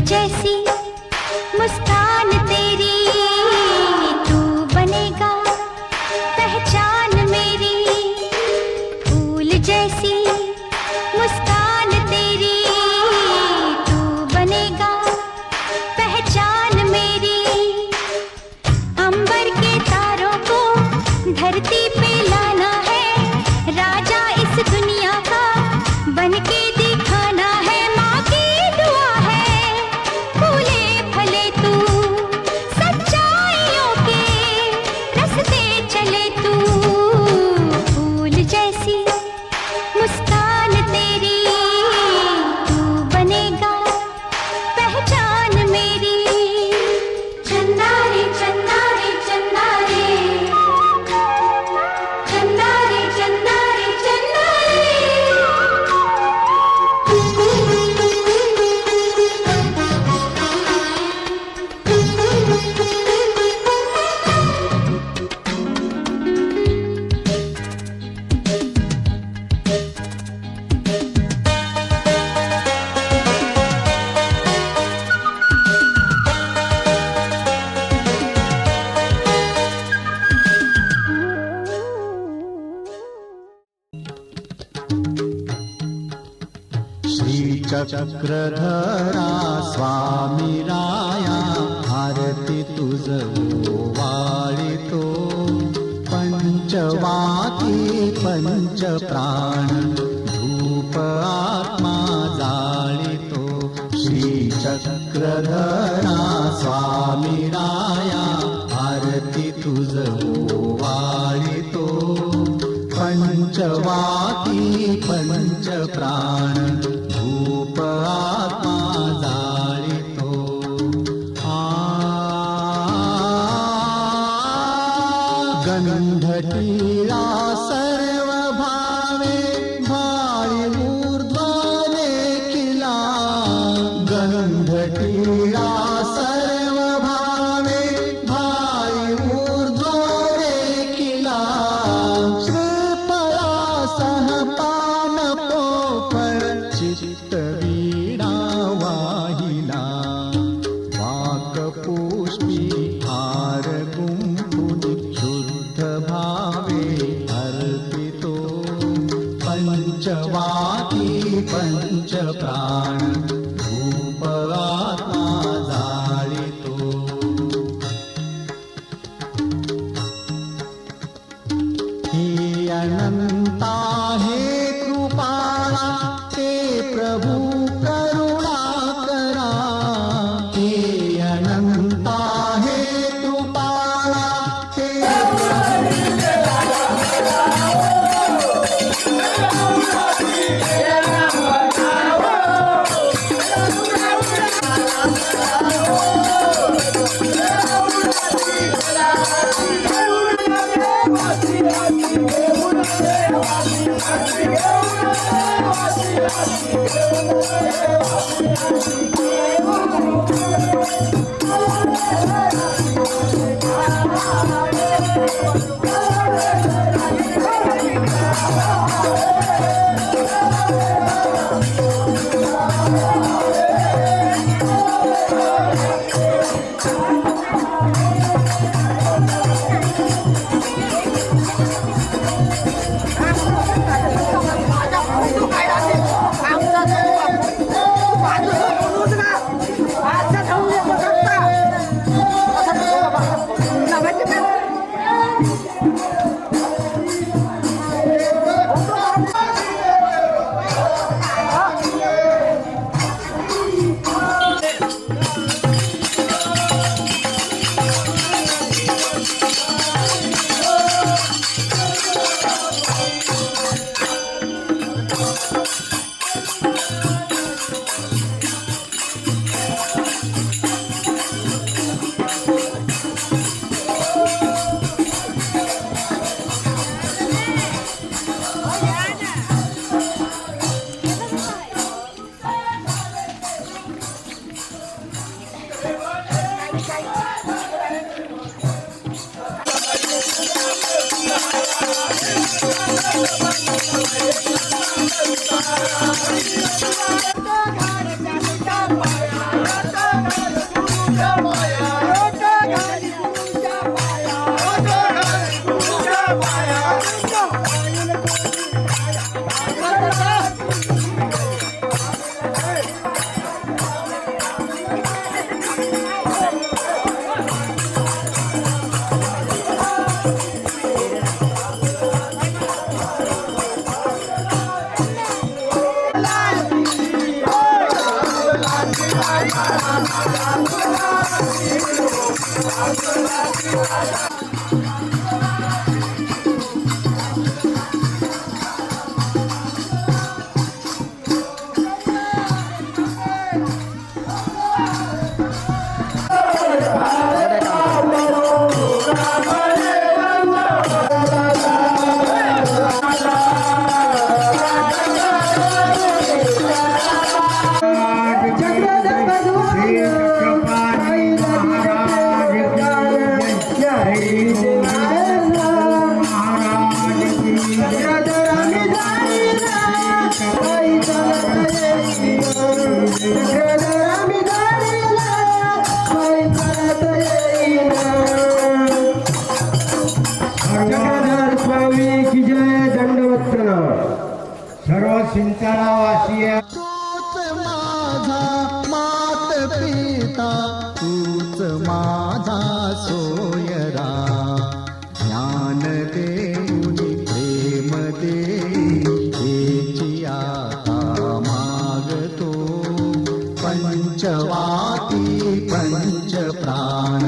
जैसी मुस्कान तेरी, तू बनेगा पहचान मेरी। फूल जैसी मुस्कान तेरी, तू बनेगा पहचान मेरी। अंबर के तारों को धरती पे लाना है, राजा इस दुनिया का बनके दिखाना है। माँ की दुआ है फूले फले तू, सच्चाइयों के रास्ते चले तू। फूल जैसी मुस्कान तेरी, तू बनेगा पहचान मेरी। चन्ना रे चन्ना रे चन्ना रे, चन्ना रे चन्ना रे चन्ना श्रीचक्रधरा स्वामी राया, आरती तुझ ओवाळितो। पंचवाती पंचप्राण, धूप आत्मा जाळितो। श्रीचक्रधरा स्वामी राया, आरती तुझ ओवाळितो। पंचवाती पंचप्राण, धूप आत्मा जाळितो। गंधटीला सर्व भावे, भाळी ऊर्ध्वने किला। गंधटीला सर्व भावे, भाळी ऊर्ध्वने किला। श्रीफळा सहपान पोपर, चित्तवीणा वाहिला। वाकपुष्पी हार गुंफुनी, शुद्ध भावे अर्पितो। पंचवाती पंचप्राण, धूप आत्मा जाळितो। हे अनंता हे कृपाळा, हे प्रभु करुणा करा। हे अनंता हे कृपाळा, हे घर सर्व सिंचनावासीय तूच माझा मात पिता तूच माझा सोयरा ज्ञान देऊनी प्रेम देची आता मागतो पंचवाती पंच प्राण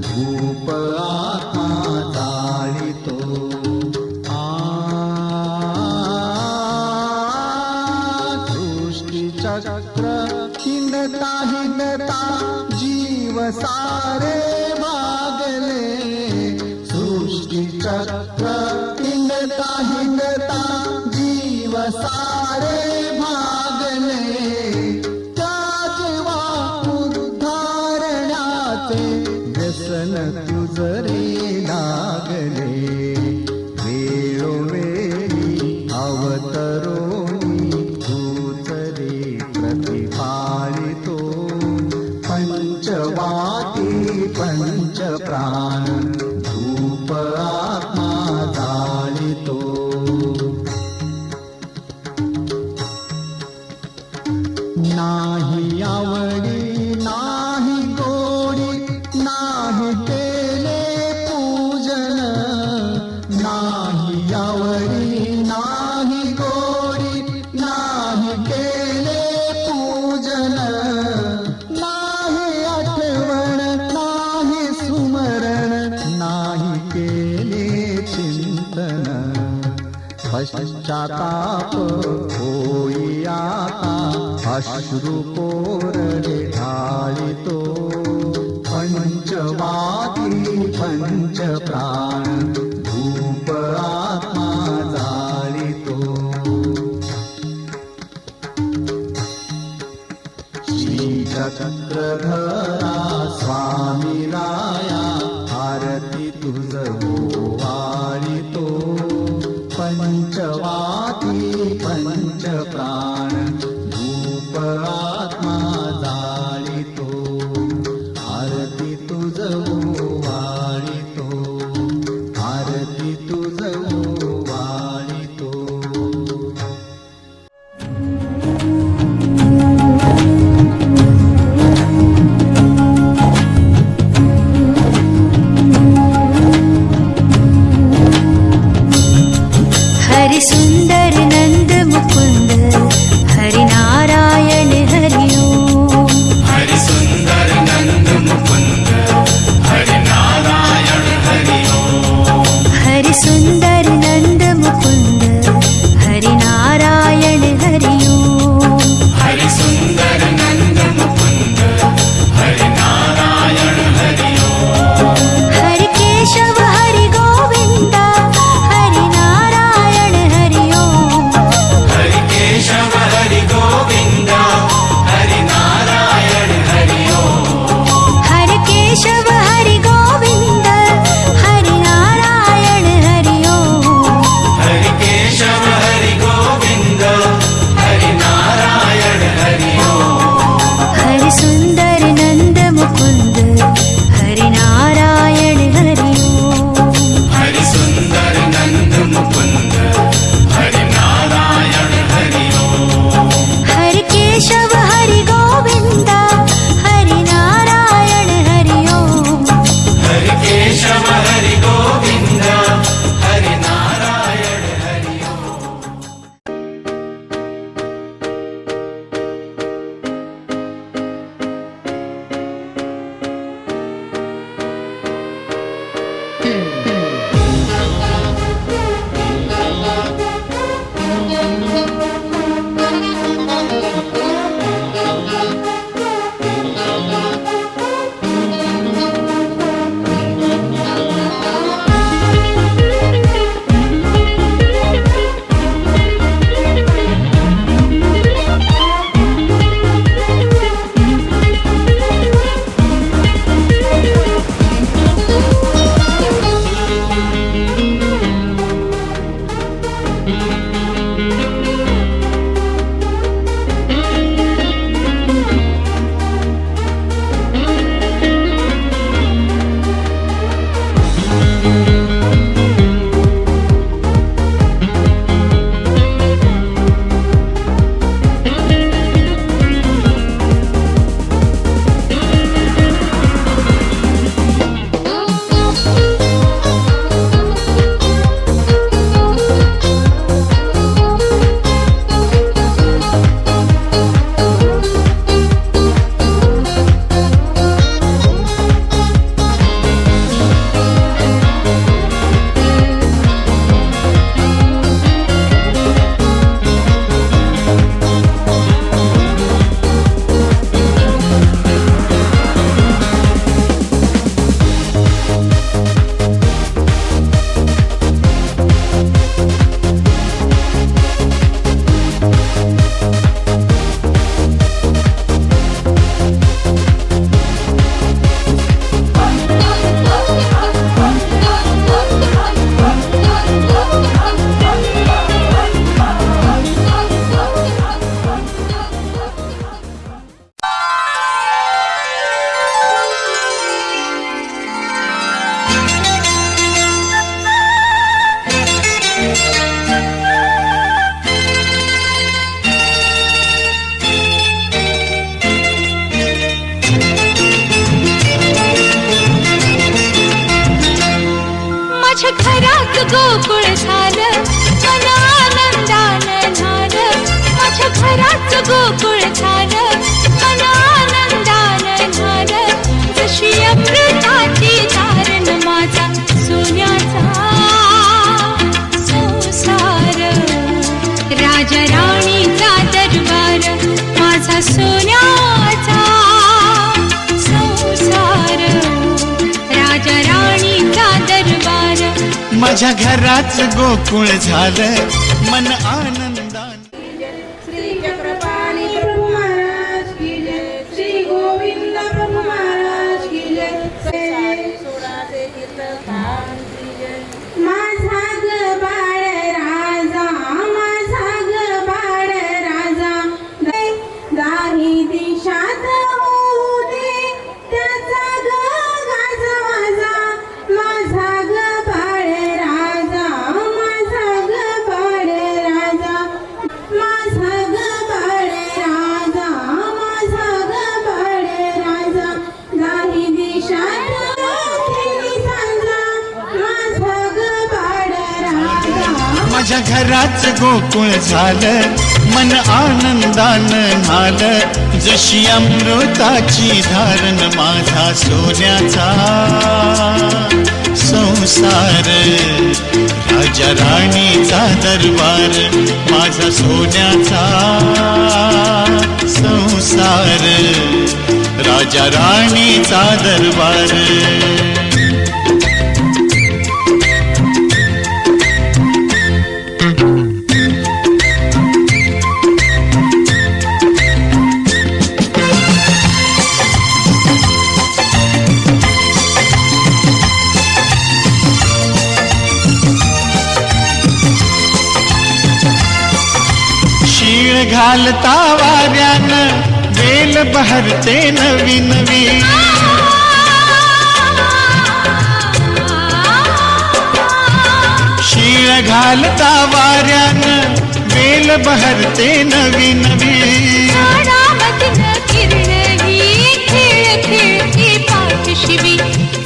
धूप आत्मा जाळितो चक्र हिंडता हिंडता जीव सारे भागले सृष्टी चक्र हिंडता हिंडता जीव सारे भागले त्या जीवा उद्धारण्याचे व्यसन तुझरे लागले वेळोवेळी अवतरोनी प्रतिपालितो पंचवाती पंच प्राण धूप आत्मा जाळितो नाही आवडी नाही गोडी नाही केले पूजन नाही आवडी नाही गोडी नाही केले पूजन नाही आठवण नाही सुमरण नाही केले चिंतन पश्चाताप होई आता अश्रु कोरडे ढाळितो पंचवाती पंच प्राण धूप आत्मा जाळितो चक्रधरा स्वामी राया आरती तुझ वाळितो पंचवाती पंच प्राण धूप आत्मा जाळितो आरती तुझ वाळितो आरती तुझ वाळितो गोकुळ झालं मन आनंदानं झालं जशी अमृताची धारण माझा सोन्याचा संसार राजा राणीचा दरबार माझा सोन्याचा संसार राजा राणीचा दरबार माझ्या घराच गोकुळ झालं मन आनंदाने. श्री चक्रपाणी प्रभु महाराज की जय, श्री गोविंद प्रभु महाराज की जय. सारे सोळाचे कीर्तन की जय. माझा ग बाळ राजा, माझा ग बाळ राजा, दाही दिशात होऊ दे त्याचा ग गाज माझा. माझा ग बाळ राजा, माझा ग बाळ राजा, माझा ग बाळ राजा, माझा ग बाळ राजा, दाही दिशात केली सांजा. माझा ग बाळ राजा. माझ्या घराच गोकुळ झालं मन आनंदानं झालं जशी अमृताची धारण माझा सोन्याचा संसार राजा राणीचा दरबार माझा सोन्याचा संसार राजा राणीचा दरबार. शीळ घालता वाऱ्यानं वेल बहरते नवी नवी. शीळ घालता वाऱ्यानं वेल बहरते नवी नवी. झाडामधनं किरण ही खेळ खेळती पाठशिवी.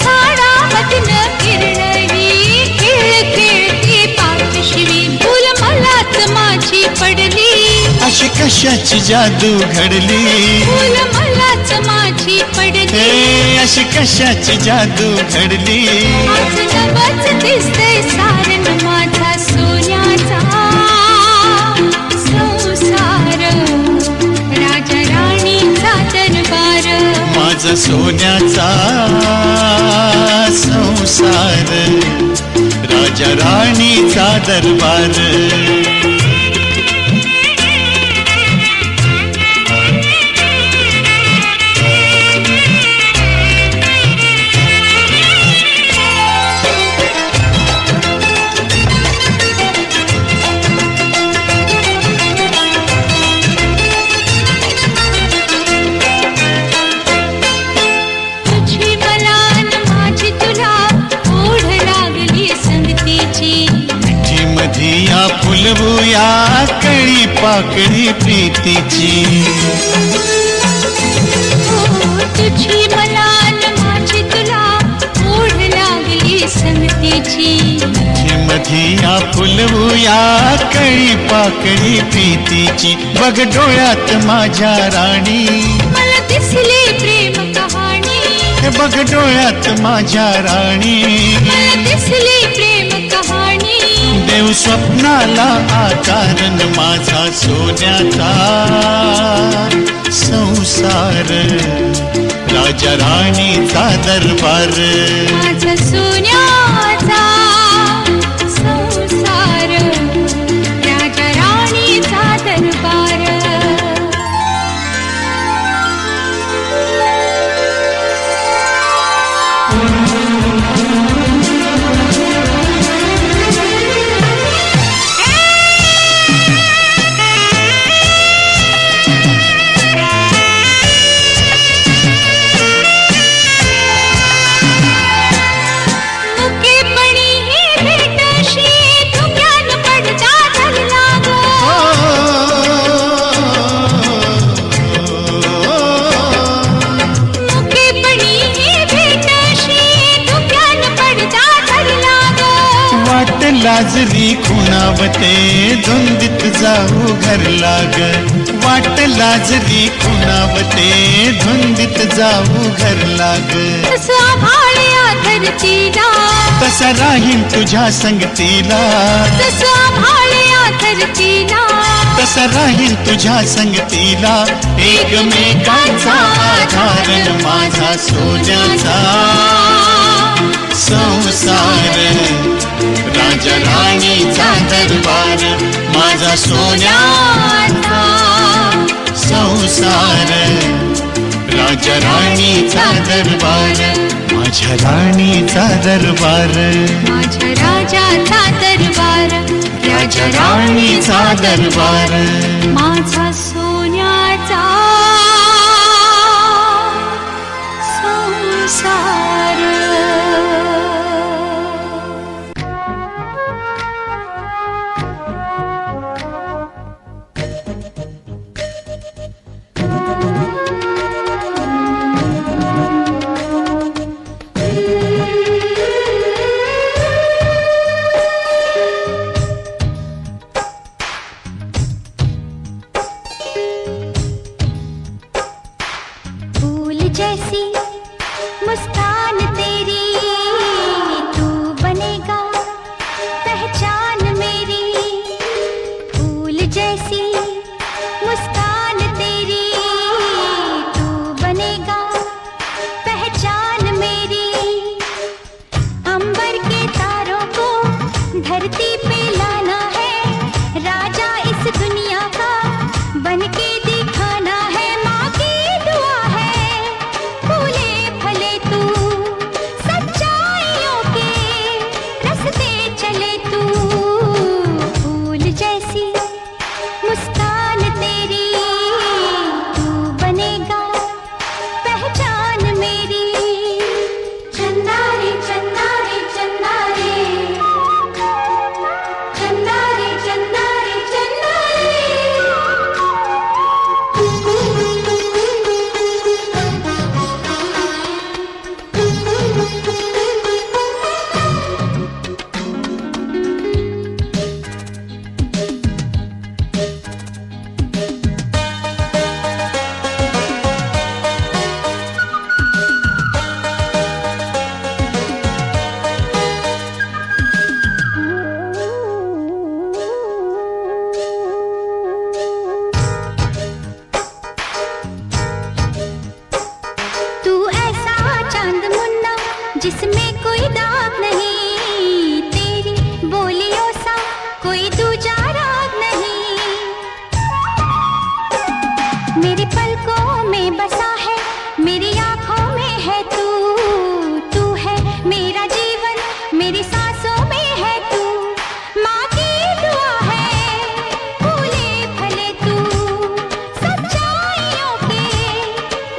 झाडामधनं किरण ही खेळ खेळती पाठशिवी. फुल मलाच माझी पडली अशी कशाची जादू घडली. फुल मलाच माझी पडली हे अशी कशाची जादू घडली. आज नवच दिसतंय सारण माझा सोन्याचा संसार राजा राणीचा दरबार माझा सोन्याचा संसार राजा राणीचा दरबार. तुझी मलान माझी तुला ओढ लागली संगतीची. मिठी मधिया फुलवूया कळी पाकळी प्रीतीची. तुझी मलान माझी तुला ओढ लागली संगतीची. मिठी मधिया फुलवूया कळी पाकळी प्रीतीची. बघ डोळ्यात माझ्या राणी मला दिसली प्रेम कहाणी. हे बघ डोळ्यात माझ्या राणी मला दिसली प्रेम कहाणी. देव स्वप्नाला आकारण माझा सोन्याचा संसार राजा राणीचा दरबार. माझा सोन्याचा संसार राजा राणीचा दरबार. लाजरी खुणा खुणावते धुंदीत जाऊ घर लाग वाट लाजरी खुणावते धुंदीत जाऊ घर लाग आभाळ्या धरतीला तसा राहीन तुझ्या संगतीला आभाळ्या धरतीला तसा राहीन तुझ्या संगतीला एकमेकांचा आधार माझा सोन्याचा संसार राजा राणीचा दरबार माझा सोन्याचा संसार राजा राणीचा दरबार माझ्या राणीचा दरबार माझ्या राजाचा दरबार राजा राणीचा दरबार माझा सोन्याचा संसार जैसी मुस्कान तेरी तू बनेगा पहचान मेरी फूल जैसी मुस्कान तेरी तू बनेगा पहचान मेरी अंबर के तारों को धरती पे लाना है राजा इस दुनिया का बनके दिखाना है माँ की दुआ है फूले फले तू सच्चाइयों के रास्ते चले तू फूल जैसी मुस्कान तेरी तू बनेगा पहचान मेरी चंदा रे चंदा रे चंदा रे चंदा रे चंदा रे चंदा तू ऐसा चांद मुन्ना जिसमें कोई दाग नहीं तेरी बोलियों सा कोई दूजा राग नहीं मेरी पलकों में बसा है मेरी आंखों में है तू तू है मेरा जीवन मेरी सांसों में है तू माँ की दुआ है फूले फले तू सच्चाइयों के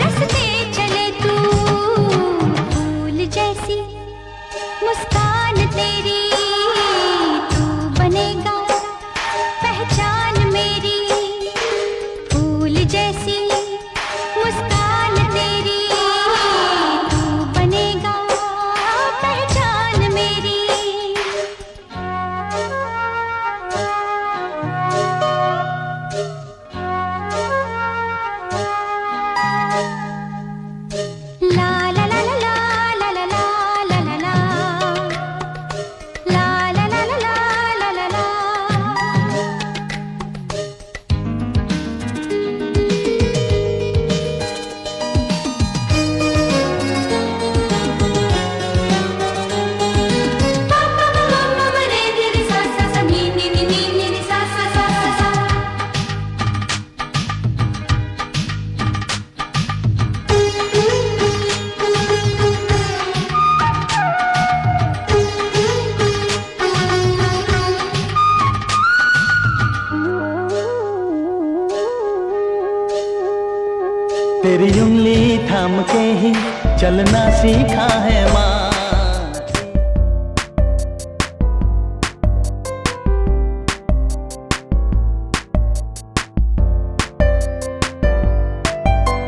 रास्ते चले तू फूल जैसी मुस्कान तेरी तू बनेगा पहचान मेरी फूल जैसी मुस्कान तेरी तू बनेगा पहचान मेरी ला ला ला ला ला ला ला ला ला ला ला ला ला ला ला ला ला तेरी उंगली थाम के ही चलना सीखा है माँ